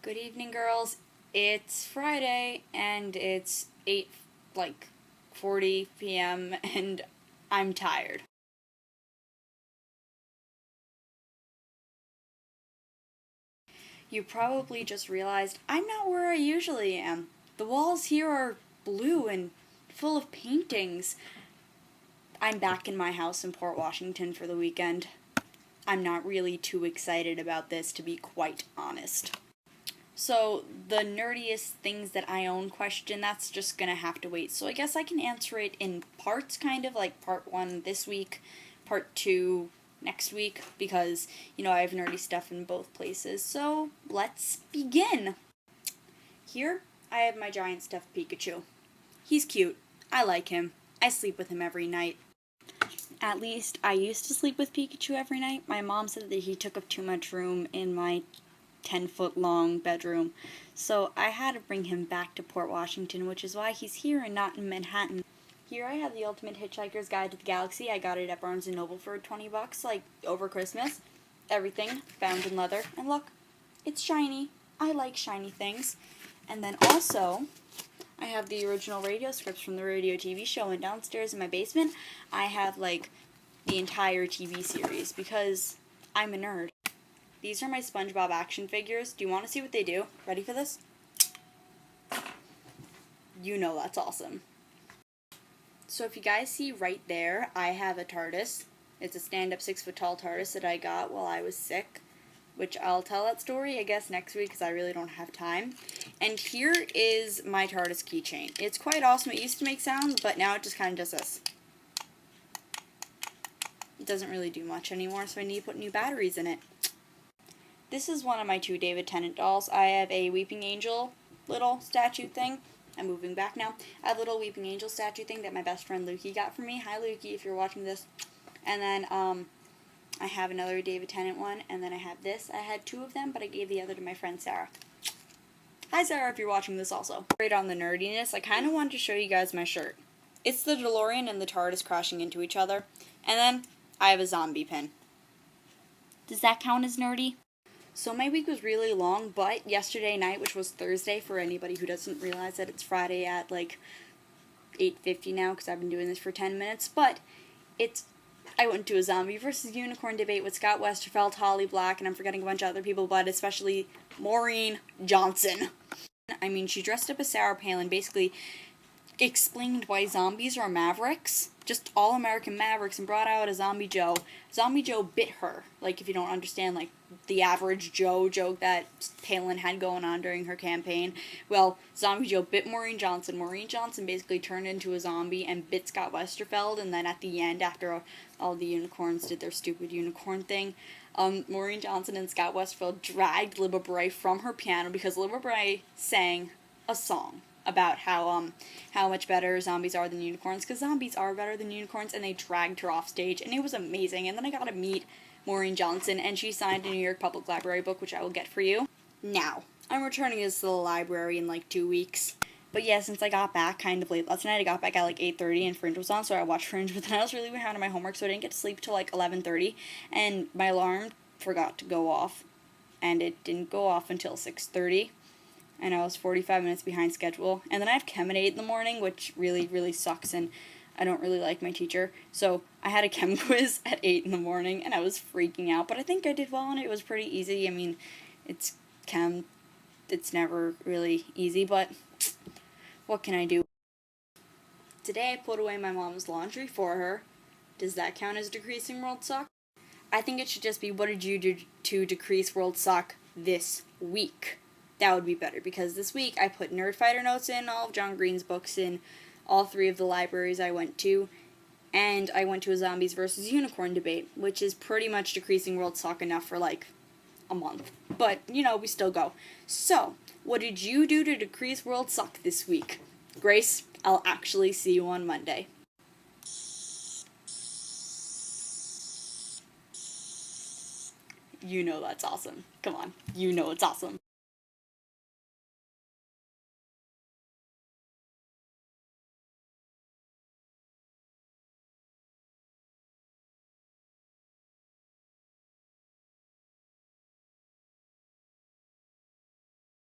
Good evening, girls. It's Friday, and it's 40 p.m., and I'm tired. You probably just realized I'm not where I usually am. The walls here are blue and full of paintings. I'm back in my house in Port Washington for the weekend. I'm not really too excited about this, to be quite honest. So, the nerdiest things that I own question, that's just gonna have to wait. So I guess I can answer it in parts, kind of, like part 1 this week, part 2 next week, because, I have nerdy stuff in both places. So, let's begin! Here, I have my giant stuffed Pikachu. He's cute. I like him. I sleep with him every night. At least, I used to sleep with Pikachu every night. My mom said that he took up too much room in my 10-foot long bedroom, so I had to bring him back to Port Washington, which is why he's here and not in Manhattan. Here I have the Ultimate Hitchhiker's Guide to the Galaxy. I got it at Barnes & Noble for $20, over Christmas. Everything bound in leather, and look, it's shiny. I like shiny things. And then also, I have the original radio scripts from the radio TV show, and downstairs in my basement, I have, the entire TV series, because I'm a nerd. These are my SpongeBob action figures. Do you want to see what they do? Ready for this? You know that's awesome. So if you guys see right there, I have a TARDIS. It's a stand-up 6-foot-tall TARDIS that I got while I was sick, which I'll tell that story, I guess, next week because I really don't have time. And here is my TARDIS keychain. It's quite awesome. It used to make sounds, but now it just kind of does this. It doesn't really do much anymore, so I need to put new batteries in it. This is one of my 2 David Tennant dolls. I have a Weeping Angel little statue thing. I'm moving back now. I have a little Weeping Angel statue thing that my best friend Lukey got for me. Hi Lukey, if you're watching this. And then I have another David Tennant one, and then I have this. I had 2 of them, but I gave the other to my friend Sarah. Hi Sarah, if you're watching this also. Right on the nerdiness, I kind of wanted to show you guys my shirt. It's the DeLorean and the TARDIS crashing into each other. And then I have a zombie pin. Does that count as nerdy? So my week was really long, but yesterday night, which was Thursday for anybody who doesn't realize that it's Friday at 8:50 now, because I've been doing this for 10 minutes, but I went to a zombie versus unicorn debate with Scott Westerfeld, Holly Black, and I'm forgetting a bunch of other people, but especially Maureen Johnson. I mean, she dressed up as Sarah Palin, basically explained why zombies are mavericks, just all American mavericks, and brought out a Zombie Joe. Zombie Joe bit her, if you don't understand, the average Joe joke that Palin had going on during her campaign. Well, Zombie Joe bit Maureen Johnson. Maureen Johnson basically turned into a zombie and bit Scott Westerfeld, and then at the end, after all the unicorns did their stupid unicorn thing, Maureen Johnson and Scott Westerfeld dragged Libba Bray from her piano because Libba Bray sang a song about how much better zombies are than unicorns, because zombies are better than unicorns, and they dragged her off stage, and it was amazing. And then I got to meet Maureen Johnson, and she signed a New York Public Library book, which I will get for you. Now, I'm returning this to the library in 2 weeks. But yeah, since I got back kind of late last night, I got back at 8:30 and Fringe was on, so I watched Fringe, but then I was really behind on my homework, so I didn't get to sleep till 11:30, and my alarm forgot to go off, and it didn't go off until 6:30. And I was 45 minutes behind schedule. And then I have Chem at 8 in the morning, which really, really sucks, and I don't really like my teacher. So I had a Chem quiz at 8 in the morning, and I was freaking out. But I think I did well, and it was pretty easy. I mean, it's Chem. It's never really easy, but what can I do? Today I put away my mom's laundry for her. Does that count as decreasing world suck? I think it should just be, what did you do to decrease world suck this week? That would be better, because this week I put Nerdfighter notes in, all of John Green's books in, all 3 of the libraries I went to, and I went to a zombies versus unicorn debate, which is pretty much decreasing world suck enough for a month. But, we still go. So, what did you do to decrease world suck this week? Grace, I'll actually see you on Monday. You know that's awesome. Come on, you know it's awesome.